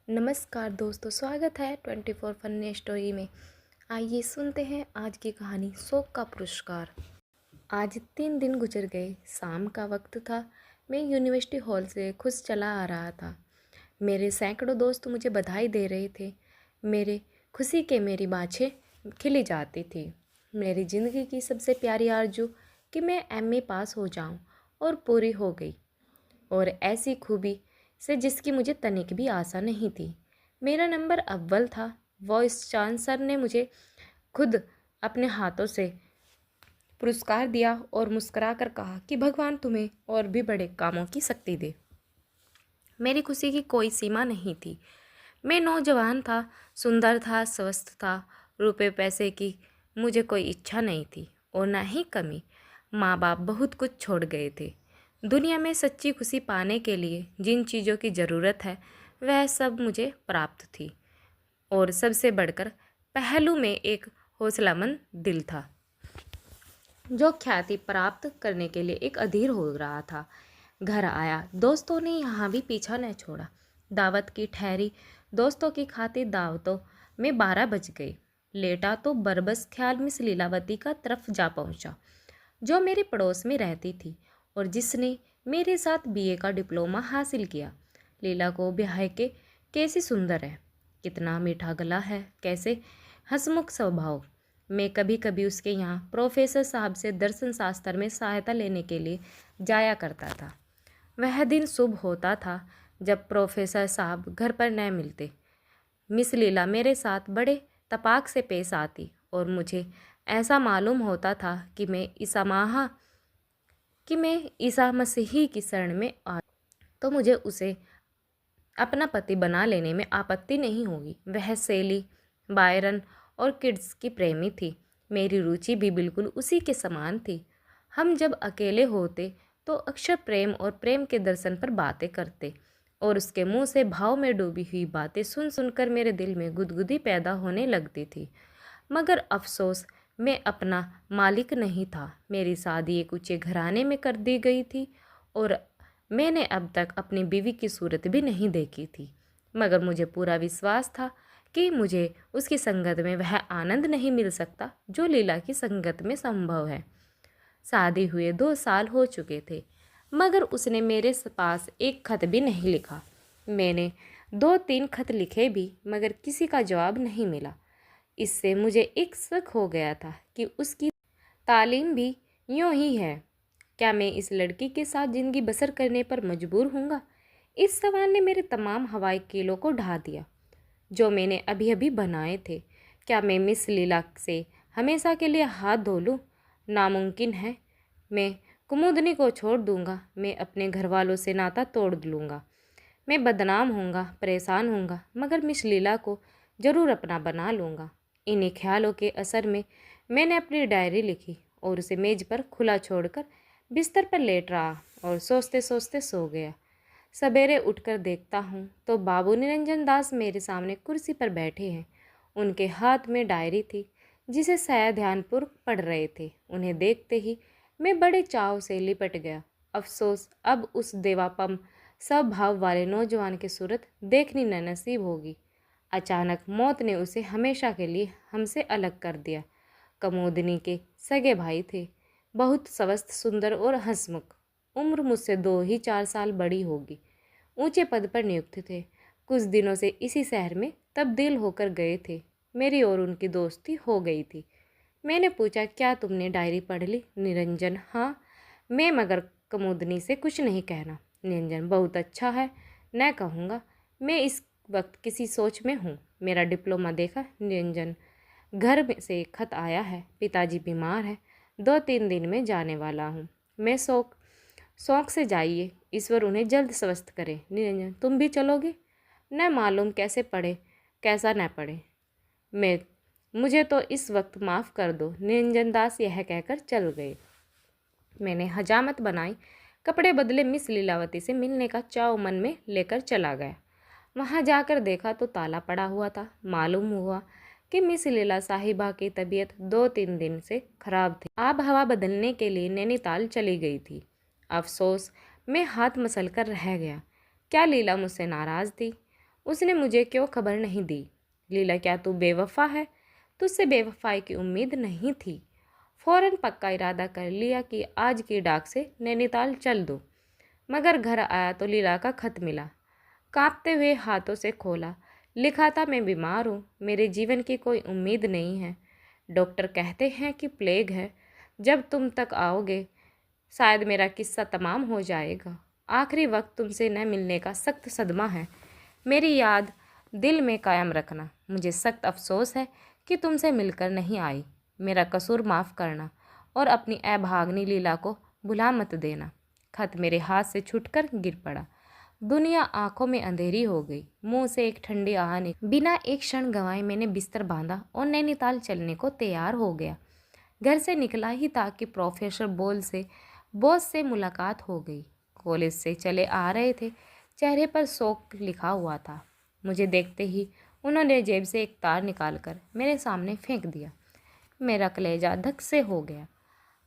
नमस्कार दोस्तों, स्वागत है 24 फनी स्टोरी में। आइए सुनते हैं आज की कहानी शौक का पुरस्कार। आज 3 दिन गुजर गए। शाम का वक्त था। मैं यूनिवर्सिटी हॉल से खुश चला आ रहा था। मेरे सैकड़ों दोस्त मुझे बधाई दे रहे थे। मेरे खुशी के मेरी बाँछें खिली जाती थी। मेरी ज़िंदगी की सबसे प्यारी आरज़ू कि मैं एमए पास हो जाऊं और पूरी हो गई, और ऐसी खूबी से जिसकी मुझे तनिक भी आशा नहीं थी। मेरा नंबर अव्वल था। वाइस चांसलर ने मुझे खुद अपने हाथों से पुरस्कार दिया और मुस्कुरा कर कहा कि भगवान तुम्हें और भी बड़े कामों की शक्ति दे। मेरी खुशी की कोई सीमा नहीं थी। मैं नौजवान था, सुंदर था, स्वस्थ था। रुपए पैसे की मुझे कोई इच्छा नहीं थी और ना ही कमी। माँ बाप बहुत कुछ छोड़ गए थे। दुनिया में सच्ची खुशी पाने के लिए जिन चीज़ों की ज़रूरत है वह सब मुझे प्राप्त थी, और सबसे बढ़कर पहलू में एक हौसलामंद दिल था जो ख्याति प्राप्त करने के लिए एक अधीर हो रहा था। घर आया, दोस्तों ने यहाँ भी पीछा न छोड़ा। दावत की ठहरी दोस्तों की खातिर दावतों में 12 बज गए। लेटा तो बरबस ख्याल मिस लीलावती का तरफ जा पहुँचा, जो मेरे पड़ोस में रहती थी और जिसने मेरे साथ बीए का डिप्लोमा हासिल किया। लीला को ब्याह के कैसी सुंदर है, कितना मीठा गला है, कैसे हंसमुख स्वभाव। मैं कभी कभी उसके यहाँ प्रोफेसर साहब से दर्शन शास्त्र में सहायता लेने के लिए जाया करता था। वह दिन शुभ होता था जब प्रोफेसर साहब घर पर न मिलते। मिस लीला मेरे साथ बड़े तपाक से पेश आती और मुझे ऐसा मालूम होता था कि मैं ईसा मसीही की शरण में आ तो मुझे उसे अपना पति बना लेने में आपत्ति नहीं होगी। वह शैली, बायरन और किड्स की प्रेमी थी। मेरी रुचि भी बिल्कुल उसी के समान थी। हम जब अकेले होते तो अक्सर प्रेम और प्रेम के दर्शन पर बातें करते, और उसके मुंह से भाव में डूबी हुई बातें सुन सुनकर मेरे दिल में गुदगुदी पैदा होने लगती थी। मगर अफसोस, मैं अपना मालिक नहीं था। मेरी शादी एक ऊंचे घराने में कर दी गई थी और मैंने अब तक अपनी बीवी की सूरत भी नहीं देखी थी। मगर मुझे पूरा विश्वास था कि मुझे उसकी संगत में वह आनंद नहीं मिल सकता जो लीला की संगत में संभव है। शादी हुए 2 साल हो चुके थे, मगर उसने मेरे पास एक खत भी नहीं लिखा। मैंने 2-3 खत लिखे भी, मगर किसी का जवाब नहीं मिला। इससे मुझे एक शक हो गया था कि उसकी तालीम भी यूं ही है। क्या मैं इस लड़की के साथ ज़िंदगी बसर करने पर मजबूर हूँगा? इस सवाल ने मेरे तमाम हवाई कीलों को ढा दिया जो मैंने अभी अभी बनाए थे। क्या मैं मिस लीला से हमेशा के लिए हाथ धो लूँ? नामुमकिन है। मैं कुमुदनी को छोड़ दूँगा, मैं अपने घर वालों से नाता तोड़ लूँगा, मैं बदनाम होऊंगा, परेशान होऊंगा, मगर मिस लीला को ज़रूर अपना बना लूँगा। इन्हीं ख्यालों के असर में मैंने अपनी डायरी लिखी और उसे मेज पर खुला छोड़कर बिस्तर पर लेट रहा और सोचते सोचते सो गया। सवेरे उठकर देखता हूँ तो बाबू निरंजन दास मेरे सामने कुर्सी पर बैठे हैं। उनके हाथ में डायरी थी जिसे शायद ध्यानपूर्वक पढ़ रहे थे। उन्हें देखते ही मैं बड़े चाव से लिपट गया। अफसोस, अब उस देवापम स्वभाव वाले नौजवान की सूरत देखनी न नसीब होगी। अचानक मौत ने उसे हमेशा के लिए हमसे अलग कर दिया। कमोदनी के सगे भाई थे, बहुत स्वस्थ, सुंदर और हंसमुख। उम्र मुझसे 2 ही 4 साल बड़ी होगी। ऊंचे पद पर नियुक्त थे। कुछ दिनों से इसी शहर में तब्दील होकर गए थे। मेरी और उनकी दोस्ती हो गई थी। मैंने पूछा, क्या तुमने डायरी पढ़ ली? निरंजन, हाँ। मैं मगर कमोदनी से कुछ नहीं कहना। निरंजन, बहुत अच्छा है। न कहूँगा। मैं इस वक्त किसी सोच में हूँ। मेरा डिप्लोमा देखा? निरंजन, घर में से खत आया है, पिताजी बीमार है, 2-3 दिन में जाने वाला हूँ। मैं शौक से जाइए, ईश्वर उन्हें जल्द स्वस्थ करे। निरंजन, तुम भी चलोगे? न मालूम कैसे पढ़े कैसा न पढ़े। मुझे तो इस वक्त माफ़ कर दो। निरंजन दास यह कहकर चल गए। मैंने हजामत बनाई, कपड़े बदले, मिस लीलावती से मिलने का चाव मन में लेकर चला गया। वहाँ जाकर देखा तो ताला पड़ा हुआ था। मालूम हुआ कि मिस लीला साहिबा की तबीयत 2-3 दिन से खराब थी। आब हवा बदलने के लिए नैनीताल चली गई थी। अफसोस, मैं हाथ मसल कर रह गया। क्या लीला मुझसे नाराज़ थी? उसने मुझे क्यों खबर नहीं दी? लीला, क्या तू बेवफा है? तुझसे बेवफाई की उम्मीद नहीं थी। फौरन पक्का इरादा कर लिया कि आज की डाक से नैनीताल चल दो। मगर घर आया तो लीला का खत मिला। कांपते हुए हाथों से खोला। लिखा था, मैं बीमार हूँ, मेरे जीवन की कोई उम्मीद नहीं है। डॉक्टर कहते हैं कि प्लेग है। जब तुम तक आओगे शायद मेरा किस्सा तमाम हो जाएगा। आखिरी वक्त तुमसे न मिलने का सख्त सदमा है। मेरी याद दिल में कायम रखना। मुझे सख्त अफसोस है कि तुमसे मिलकर नहीं आई। मेरा कसूर माफ़ करना और अपनी अभागनी लीला को भुला मत देना। खत मेरे हाथ से छूटकर गिर पड़ा। दुनिया आंखों में अंधेरी हो गई। मुंह से एक ठंडी आह निकली। बिना एक क्षण गंवाए मैंने बिस्तर बांधा और नैनीताल चलने को तैयार हो गया। घर से निकला ही था कि प्रोफेसर बॉस से मुलाकात हो गई। कॉलेज से चले आ रहे थे। चेहरे पर शोक लिखा हुआ था। मुझे देखते ही उन्होंने जेब से एक तार निकालकर मेरे सामने फेंक दिया। मेरा कलेजा धक से हो गया।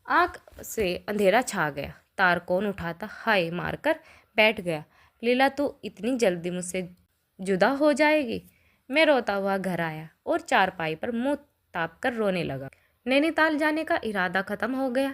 आँख से अंधेरा छा गया। तार कौन उठाता? हाय मारकर बैठ गया। लीला, तू इतनी जल्दी मुझसे जुदा हो जाएगी? मैं रोता हुआ घर आया और चारपाई पर मुंह ताप कर रोने लगा। नैनीताल जाने का इरादा खत्म हो गया।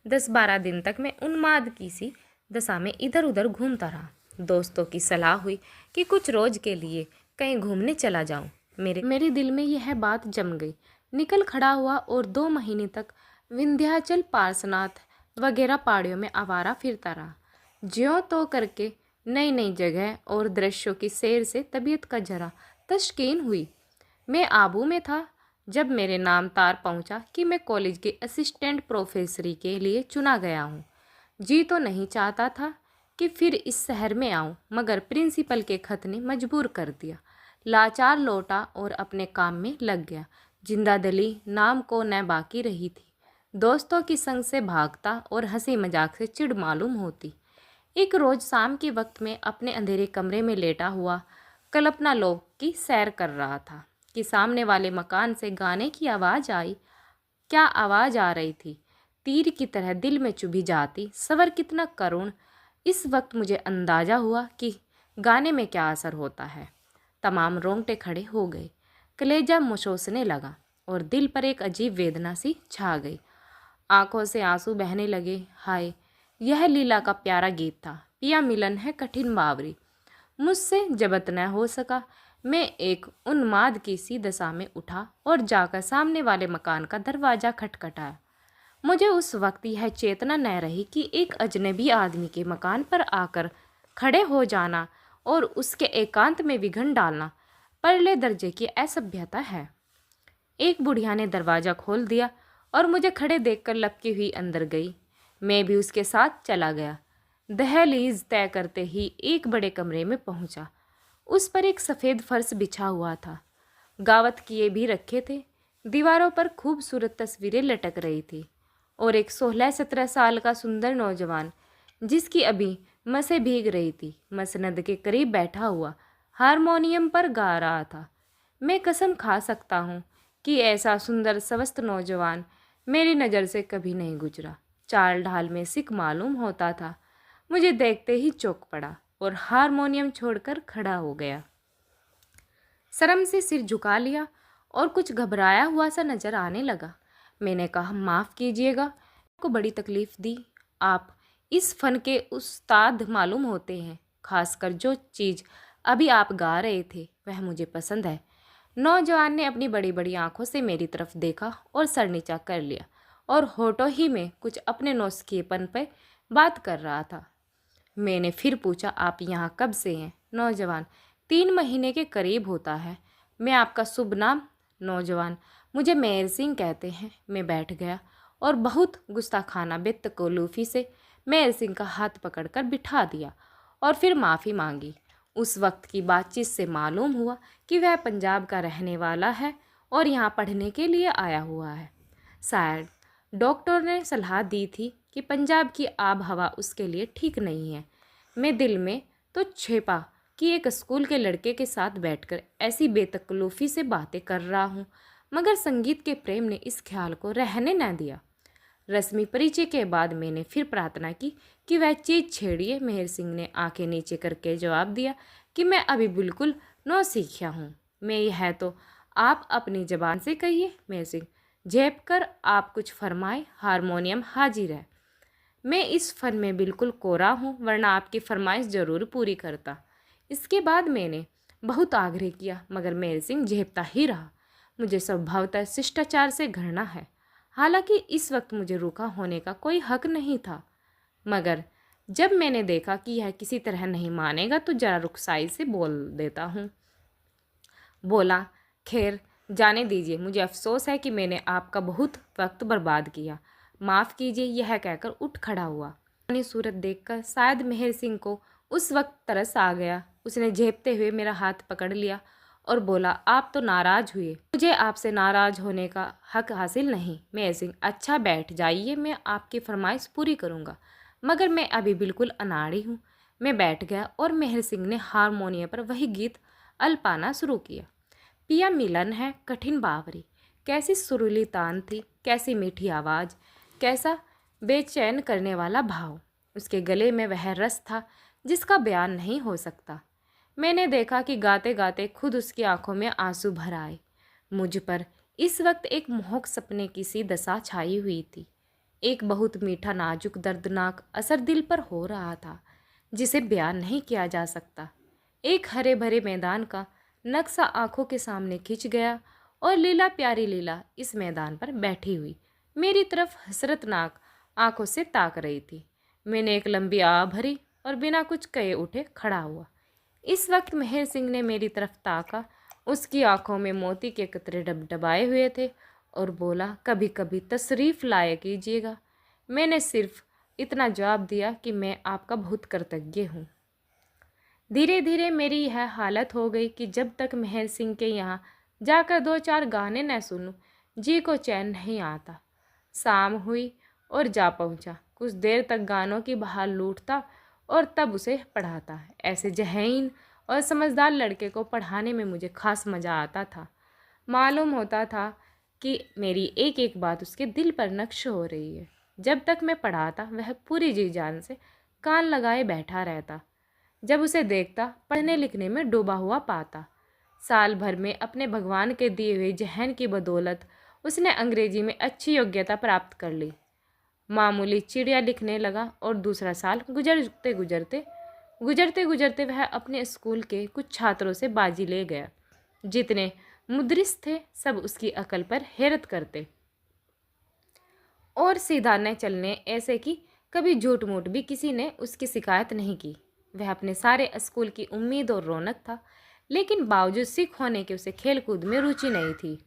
10-12 दिन तक मैं उन्माद की सी दशा में इधर उधर घूमता रहा। दोस्तों की सलाह हुई कि कुछ रोज के लिए कहीं घूमने चला जाऊं। मेरे दिल में यह बात जम गई। निकल खड़ा हुआ और 2 महीने तक विंध्याचल, पार्श्वनाथ वगैरह पहाड़ियों में आवारा फिरता रहा। ज्यों तो करके नई नई जगह और दृश्यों की सैर से तबीयत का जरा तस्कीन हुई। मैं आबू में था जब मेरे नाम तार पहुंचा कि मैं कॉलेज के असिस्टेंट प्रोफेसरी के लिए चुना गया हूं। जी तो नहीं चाहता था कि फिर इस शहर में आऊं, मगर प्रिंसिपल के खत ने मजबूर कर दिया। लाचार लौटा और अपने काम में लग गया। जिंदादिली नाम को न बाकी रही थी। दोस्तों की संग से भागता और हंसी मजाक से चिढ़ मालूम होती। एक रोज शाम के वक्त में अपने अंधेरे कमरे में लेटा हुआ कल्पना लोक की सैर कर रहा था कि सामने वाले मकान से गाने की आवाज़ आई। क्या आवाज़ आ रही थी! तीर की तरह दिल में चुभी जाती। सवर कितना करुण! इस वक्त मुझे अंदाजा हुआ कि गाने में क्या असर होता है। तमाम रोंगटे खड़े हो गए। कलेजा मुसोसने लगा और दिल पर एक अजीब वेदना सी छा गई। आंखों से आंसू बहने लगे। हाय, यह लीला का प्यारा गीत था। पिया मिलन है कठिन बावरी। मुझसे जबत न हो सका। मैं एक उन्माद की सी दशा में उठा और जाकर सामने वाले मकान का दरवाज़ा खटखटाया। मुझे उस वक्त यह चेतना न रही कि एक अजनबी आदमी के मकान पर आकर खड़े हो जाना और उसके एकांत में विघन डालना परले दर्जे की असभ्यता है। एक बुढ़िया ने दरवाज़ा खोल दिया और मुझे खड़े देखकर लपकी हुई अंदर गई। मैं भी उसके साथ चला गया। दहलीज तय करते ही एक बड़े कमरे में पहुंचा। उस पर एक सफ़ेद फर्श बिछा हुआ था। गावत किए भी रखे थे। दीवारों पर खूबसूरत तस्वीरें लटक रही थी और एक 16-17 साल का सुंदर नौजवान, जिसकी अभी मसें भीग रही थी, मसनद के करीब बैठा हुआ हारमोनियम पर गा रहा था। मैं कसम खा सकता हूँ कि ऐसा सुंदर स्वस्थ नौजवान मेरी नज़र से कभी नहीं गुजरा। चाल ढाल में सिख मालूम होता था। मुझे देखते ही चौंक पड़ा और हारमोनियम छोड़कर खड़ा हो गया। शर्म से सिर झुका लिया और कुछ घबराया हुआ सा नजर आने लगा। मैंने कहा, माफ़ कीजिएगा, आपको बड़ी तकलीफ़ दी। आप इस फ़न के उस्ताद मालूम होते हैं। खासकर जो चीज़ अभी आप गा रहे थे वह मुझे पसंद है। नौजवान ने अपनी बड़ी बड़ी आंखों से मेरी तरफ देखा और सर नीचा कर लिया और होठों ही में कुछ अपने नौसिखेपन पर बात कर रहा था। मैंने फिर पूछा, आप यहाँ कब से हैं? नौजवान, 3 महीने के करीब होता है। मैं आपका शुभ नाम? नौजवान, मुझे मेहर सिंह कहते हैं। मैं बैठ गया और बहुत गुस्ताखाना बेतकल्लुफ़ी से मेहर सिंह का हाथ पकड़कर बिठा दिया और फिर माफ़ी मांगी। उस वक्त की बातचीत से मालूम हुआ कि वह पंजाब का रहने वाला है और यहाँ पढ़ने के लिए आया हुआ है। शायद डॉक्टर ने सलाह दी थी कि पंजाब की आब हवा उसके लिए ठीक नहीं है। मैं दिल में तो छिपा कि एक स्कूल के लड़के के साथ बैठकर ऐसी बेतकल्लुफ़ी से बातें कर रहा हूँ, मगर संगीत के प्रेम ने इस ख्याल को रहने न दिया। रस्मी परिचय के बाद मैंने फिर प्रार्थना की कि वह चीज़ छेड़िए। मेहर सिंह ने आंखें नीचे करके जवाब दिया कि मैं अभी बिल्कुल नौसिखिया हूँ मैं। यह तो आप अपनी जबान से कहिए। मेहर सिंह झेप कर आप कुछ फरमाए। हारमोनियम हाजिर है। मैं इस फन में बिल्कुल कोरा हूँ, वरना आपकी फरमाइश ज़रूर पूरी करता। इसके बाद मैंने बहुत आग्रह किया, मगर मेहर सिंह झेपता ही रहा। मुझे स्वभावतः शिष्टाचार से घृणा है, हालांकि इस वक्त मुझे रूखा होने का कोई हक नहीं था। मगर जब मैंने देखा कि यह किसी तरह नहीं मानेगा तो जरा रुखसाई से बोल देता हूँ। बोला, खैर जाने दीजिए, मुझे अफसोस है कि मैंने आपका बहुत वक्त बर्बाद किया। माफ़ कीजिए। यह कहकर उठ खड़ा हुआ। अपनी सूरत देखकर शायद मेहर सिंह को उस वक्त तरस आ गया। उसने झेपते हुए मेरा हाथ पकड़ लिया और बोला, आप तो नाराज़ हुए। मुझे आपसे नाराज़ होने का हक हासिल नहीं। मेहर सिंह, अच्छा बैठ जाइए, मैं आपकी फरमाइश पूरी करूँगा, मगर मैं अभी बिल्कुल अनाड़ी हूँ। मैं बैठ गया और मेहर सिंह ने हारमोनियम पर वही गीत अलपाना शुरू किया। पिया मिलन है कठिन बावरी। कैसी सुरीली तान थी, कैसी मीठी आवाज़, कैसा बेचैन करने वाला भाव। उसके गले में वह रस था जिसका बयान नहीं हो सकता। मैंने देखा कि गाते गाते खुद उसकी आंखों में आंसू भर आए। मुझ पर इस वक्त एक मोहक सपने की सी दशा छाई हुई थी। एक बहुत मीठा नाजुक दर्दनाक असर दिल पर हो रहा था, जिसे बयान नहीं किया जा सकता। एक हरे भरे मैदान का नक्शा आंखों के सामने खिंच गया और लीला, प्यारी लीला इस मैदान पर बैठी हुई मेरी तरफ हसरतनाक आंखों से ताक रही थी। मैंने एक लंबी आह भरी और बिना कुछ कहे उठे खड़ा हुआ। इस वक्त मेहर सिंह ने मेरी तरफ ताका। उसकी आंखों में मोती के कतरे डबडबाए हुए थे और बोला, कभी कभी तशरीफ़ लाया कीजिएगा। मैंने सिर्फ इतना जवाब दिया कि मैं आपका बहुत कृतज्ञ हूँ। धीरे धीरे मेरी यह हालत हो गई कि जब तक मेहर सिंह के यहाँ जाकर 2-4 गाने न सुनूं, जी को चैन नहीं आता। शाम हुई और जा पहुँचा। कुछ देर तक गानों की बहार लूटता और तब उसे पढ़ाता। ऐसे ज़हीन और समझदार लड़के को पढ़ाने में मुझे खास मज़ा आता था। मालूम होता था कि मेरी एक एक बात उसके दिल पर नक्श हो रही है। जब तक मैं पढ़ाता वह पूरी जी जान से कान लगाए बैठा रहता। जब उसे देखता, पढ़ने लिखने में डूबा हुआ पाता। साल भर में अपने भगवान के दिए हुए जहन की बदौलत उसने अंग्रेजी में अच्छी योग्यता प्राप्त कर ली। मामूली चिड़िया लिखने लगा और दूसरा साल गुजरते गुजरते वह अपने स्कूल के कुछ छात्रों से बाजी ले गया। जितने मुदरिस थे सब उसकी अकल पर हैरत करते और सीधा न चलने ऐसे कि कभी झूठ मूठ भी किसी ने उसकी शिकायत नहीं की। वह अपने सारे स्कूल की उम्मीद और रौनक था, लेकिन बावजूद सिख होने के उसे खेल कूद में रुचि नहीं थी।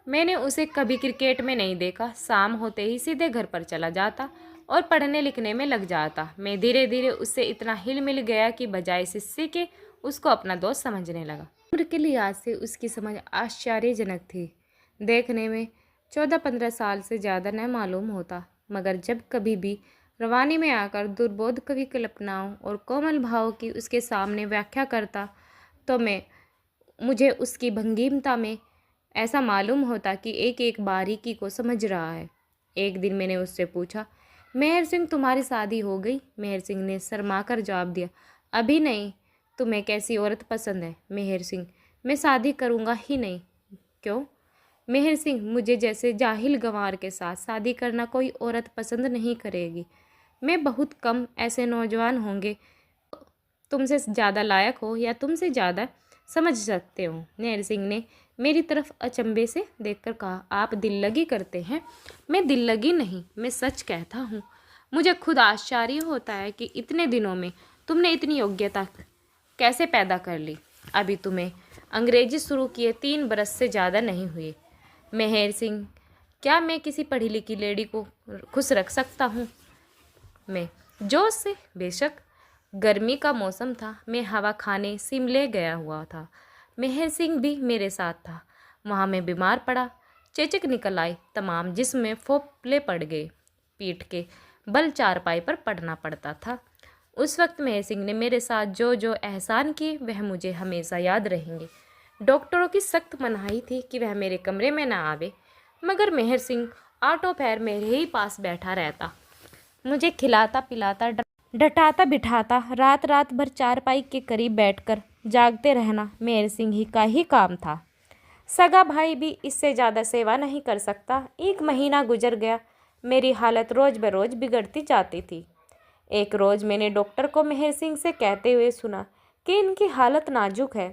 मैंने उसे कभी क्रिकेट में नहीं देखा। शाम होते ही सीधे घर पर चला जाता और पढ़ने लिखने में लग जाता। मैं धीरे धीरे उससे इतना हिल मिल गया कि बजाय शिष्य के उसको अपना दोस्त समझने लगा। उम्र के लिहाज से उसकी समझ आश्चर्यजनक थी। देखने में 14-15 साल से ज़्यादा न मालूम होता, मगर जब कभी भी रवानी में आकर दुर्बोध कवि कल्पनाओं और कोमल भावों की उसके सामने व्याख्या करता तो मुझे उसकी भंगिमता में ऐसा मालूम होता कि एक एक बारीकी को समझ रहा है। एक दिन मैंने उससे पूछा, मेहर सिंह तुम्हारी शादी हो गई? मेहर सिंह ने शर्माकर जवाब दिया, अभी नहीं। तुम्हें कैसी औरत पसंद है? मेहर सिंह, मैं शादी करूँगा ही नहीं। क्यों? मेहर सिंह, मुझे जैसे जाहिल गंवार के साथ शादी करना कोई औरत पसंद नहीं करेगी। मैं बहुत कम ऐसे नौजवान होंगे तुमसे ज़्यादा लायक हो या तुमसे ज़्यादा समझ सकते हो। मेहर सिंह ने मेरी तरफ अचंभे से देखकर कहा, आप दिल लगी करते हैं। मैं दिल लगी नहीं, मैं सच कहता हूँ। मुझे खुद आश्चर्य होता है कि इतने दिनों में तुमने इतनी योग्यता कैसे पैदा कर ली। अभी तुम्हें अंग्रेजी शुरू किए 3 बरस से ज़्यादा नहीं हुए। मेहर सिंह, क्या मैं किसी पढ़ी लिखी लेडी को खुश रख सकता हूँ? मैं जोश से, बेशक। गर्मी का मौसम था। मैं हवा खाने शिमले गया हुआ था। मेहर सिंह भी मेरे साथ था। वहाँ मैं बीमार पड़ा, चेचक निकल आई, तमाम जिस्म में फोपले पड़ गए। पीठ के बल चारपाई पर पड़ना पड़ता था। उस वक्त मेहर सिंह ने मेरे साथ जो जो एहसान किए वह मुझे हमेशा याद रहेंगे। डॉक्टरों की सख्त मनाही थी कि वह मेरे कमरे में ना आवे, मगर मेहर सिंह आटो पैर मेरे ही पास बैठा रहता। मुझे खिलाता पिलाता, डटाता बिठाता, रात रात भर चारपाई के करीब बैठकर जागते रहना मेहर सिंह ही का ही काम था। सगा भाई भी इससे ज़्यादा सेवा नहीं कर सकता। 1 महीना गुजर गया। मेरी हालत रोज़ बरोज़ बिगड़ती जाती थी। एक रोज़ मैंने डॉक्टर को मेहर सिंह से कहते हुए सुना कि इनकी हालत नाजुक है।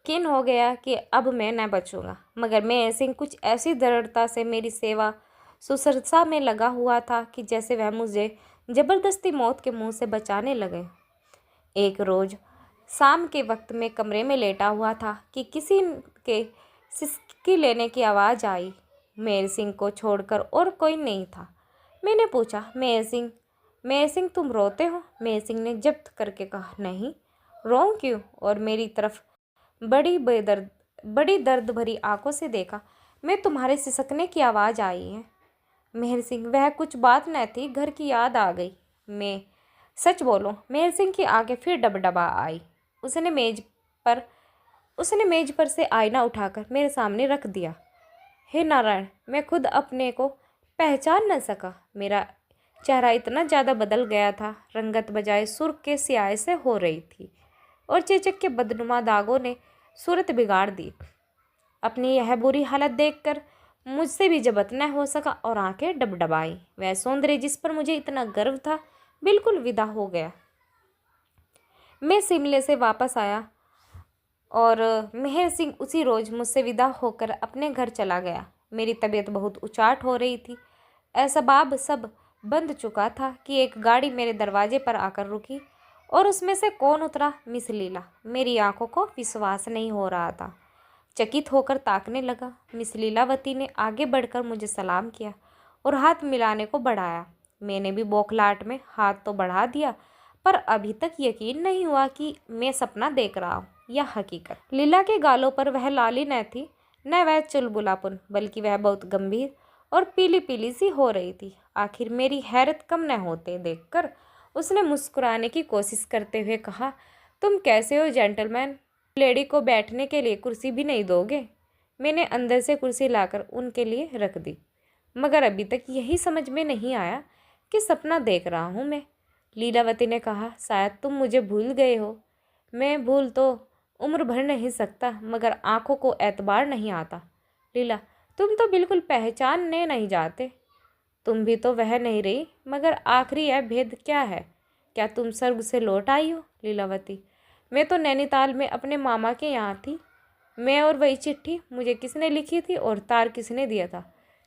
यकीन हो गया कि अब मैं न बचूंगा, मगर मेहर सिंह कुछ ऐसी दृढ़ता से मेरी सेवा शुश्रूषा में लगा हुआ था कि जैसे वह मुझे ज़बरदस्ती मौत के मुंह से बचाने लगे। एक रोज़ शाम के वक्त में कमरे में लेटा हुआ था कि किसी के सिसकी लेने की आवाज़ आई। मेहर सिंह को छोड़कर और कोई नहीं था। मैंने पूछा, मेहर सिंह तुम रोते हो? मेहर सिंह ने जब्त करके कहा, नहीं, रोऊं क्यों? और मेरी तरफ बड़ी दर्द भरी आंखों से देखा। मैं तुम्हारे सिसकने की आवाज़ आई है। मेहर सिंह, वह कुछ बात न थी, घर की याद आ गई। मैं, सच बोलो। मेहर सिंह की आंखें फिर डबडबा आई। उसने मेज पर से आईना उठाकर मेरे सामने रख दिया। हे नारायण, मैं खुद अपने को पहचान न सका। मेरा चेहरा इतना ज़्यादा बदल गया था, रंगत बजाय सुर्ख के स्याह से हो रही थी और चेचक के बदनुमा दागों ने सूरत बिगाड़ दी। अपनी यह बुरी हालत देखकर मुझसे भी जबत न हो सका और आंखें डबडबाई। वह सौंदर्य जिस पर मुझे इतना गर्व था बिल्कुल विदा हो गया। मैं शिमले से वापस आया और मेहर सिंह उसी रोज़ मुझसे विदा होकर अपने घर चला गया। मेरी तबीयत बहुत उचाट हो रही थी। असबाब सब बंद चुका था कि एक गाड़ी मेरे दरवाजे पर आकर रुकी और उसमें से कौन उतरा? मिस लीला। मेरी आंखों को विश्वास नहीं हो रहा था। चकित होकर ताकने लगा। मिस लीलावती ने आगे बढ़कर मुझे सलाम किया और हाथ मिलाने को बढ़ाया। मैंने भी बौखलाहट में हाथ तो बढ़ा दिया, पर अभी तक यकीन नहीं हुआ कि मैं सपना देख रहा हूँ या हकीकत। लीला के गालों पर वह लाली न थी, न वह चुलबुलापन, बल्कि वह बहुत गंभीर और पीली पीली सी हो रही थी। आखिर मेरी हैरत कम न होते देखकर उसने मुस्कुराने की कोशिश करते हुए कहा, तुम कैसे हो जेंटलमैन? लेडी को बैठने के लिए कुर्सी भी नहीं दोगे? मैंने अंदर से कुर्सी लाकर उनके लिए रख दी, मगर अभी तक यही समझ में नहीं आया कि सपना देख रहा हूँ मैं। लीलावती ने कहा, शायद तुम मुझे भूल गए हो। मैं भूल तो उम्र भर नहीं सकता, मगर आंखों को एतबार नहीं आता। लीला, तुम तो बिल्कुल पहचानने नहीं जाते। तुम भी तो वह नहीं रही, मगर आखिरी यह भेद क्या है? क्या तुम स्वर्ग से लौट आई हो? लीलावती, मैं तो नैनीताल में अपने मामा के यहाँ थी। मैं और वही चिट्ठी मुझे किसने लिखी थी और तार किसने दिया था?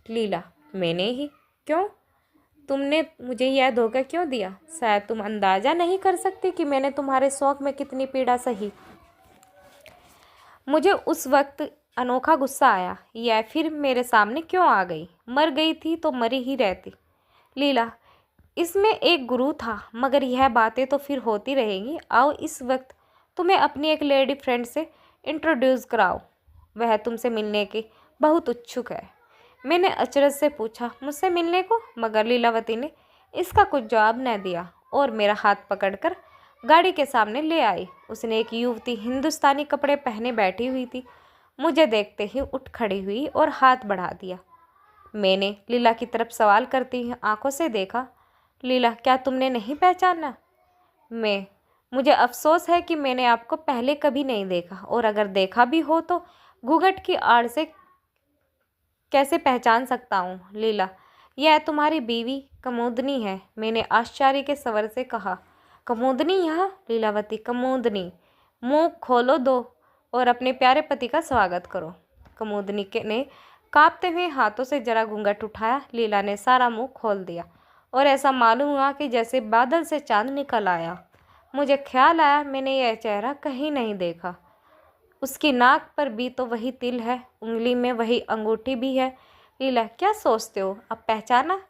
लीला, मैंने ही। क्यों? तुमने मुझे यह धोखा क्यों दिया? शायद तुम अंदाज़ा नहीं कर सकती कि मैंने तुम्हारे शौक़ में कितनी पीड़ा सही। मुझे उस वक्त अनोखा गुस्सा आया। यह फिर मेरे सामने क्यों आ गई? मर गई थी तो मरी ही रहती। लीला, इसमें एक गुरु था, मगर यह बातें तो फिर होती रहेंगी। आओ इस वक्त तुम्हें अपनी एक लेडी फ्रेंड से इंट्रोड्यूस कराओ। वह तुमसे मिलने की बहुत उत्सुक है। मैंने अचरज से पूछा, मुझसे मिलने को? मगर लीलावती ने इसका कुछ जवाब न दिया और मेरा हाथ पकड़कर गाड़ी के सामने ले आई। उसने एक युवती हिंदुस्तानी कपड़े पहने बैठी हुई थी। मुझे देखते ही उठ खड़ी हुई और हाथ बढ़ा दिया। मैंने लीला की तरफ सवाल करती आंखों से देखा। लीला, क्या तुमने नहीं पहचाना? मुझे अफसोस है कि मैंने आपको पहले कभी नहीं देखा, और अगर देखा भी हो तो घूंघट की आड़ से कैसे पहचान सकता हूँ? लीला, यह तुम्हारी बीवी कमोदनी है। मैंने आश्चर्य के स्वर से कहा। कमोदनी यहाँ? लीलावती, कमोदनी। मुंह खोलो दो और अपने प्यारे पति का स्वागत करो। कमोदनी ने कांपते हुए हाथों से जरा घूंघट उठाया। लीला ने सारा मुंह खोल दिया और ऐसा मालूम हुआ कि जैसे बादल से चांद निकल आया। मुझे ख्याल आया मैंने यह चेहरा कहीं नहीं देखा। उसकी नाक पर भी तो वही तिल है, उंगली में वही अंगूठी भी है। लीला, क्या सोचते हो? अब पहचाना?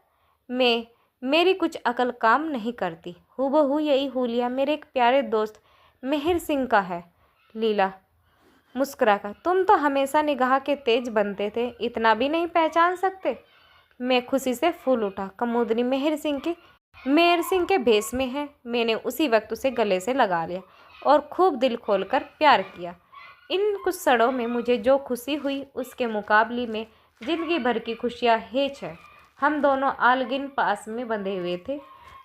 मेरी कुछ अकल काम नहीं करती। हूबहू यही हुलिया मेरे एक प्यारे दोस्त मेहर सिंह का है। लीला मुस्कुराकर, तुम तो हमेशा निगाह के तेज बनते थे, इतना भी नहीं पहचान सकते? मैं खुशी से फूल उठा। कमोदनी मेहर सिंह के भेष में है। मैंने उसी वक्त उसे गले से लगा लिया और खूब दिल खोलकर प्यार किया। इन कुछ क्षणों में मुझे जो खुशी हुई उसके मुकाबले में जिंदगी भर की खुशियाँ हेच है। हम दोनों आलगिन पास में बंधे हुए थे।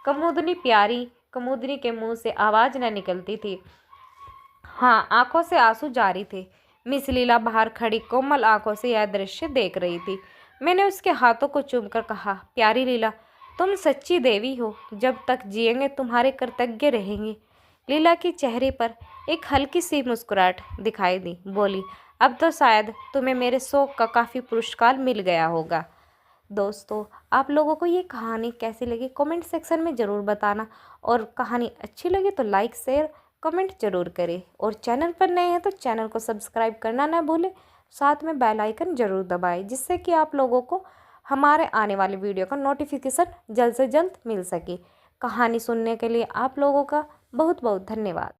कमोदनी के मुंह से आवाज़ न निकलती थी। हाँ, आंखों से आंसू जारी थे। मिस लीला बाहर खड़ी कोमल आंखों से यह दृश्य देख रही थी। मैंने उसके हाथों को चूमकर कहा, प्यारी लीला, तुम सच्ची देवी हो। जब तक जिएंगे तुम्हारे कृतज्ञ रहेंगे। लीला के चेहरे पर एक हल्की सी मुस्कुराहट दिखाई दी। बोली, अब तो शायद तुम्हें मेरे शौक का काफ़ी पुरस्कार मिल गया होगा। दोस्तों, आप लोगों को ये कहानी कैसी लगी कमेंट सेक्शन में ज़रूर बताना, और कहानी अच्छी लगी तो लाइक शेयर कमेंट जरूर करें, और चैनल पर नए हैं तो चैनल को सब्सक्राइब करना ना भूलें। साथ में बेल आइकन जरूर दबाएं, जिससे कि आप लोगों को हमारे आने वाले वीडियो का नोटिफिकेशन जल्द से जल्द मिल सके। कहानी सुनने के लिए आप लोगों का बहुत बहुत धन्यवाद।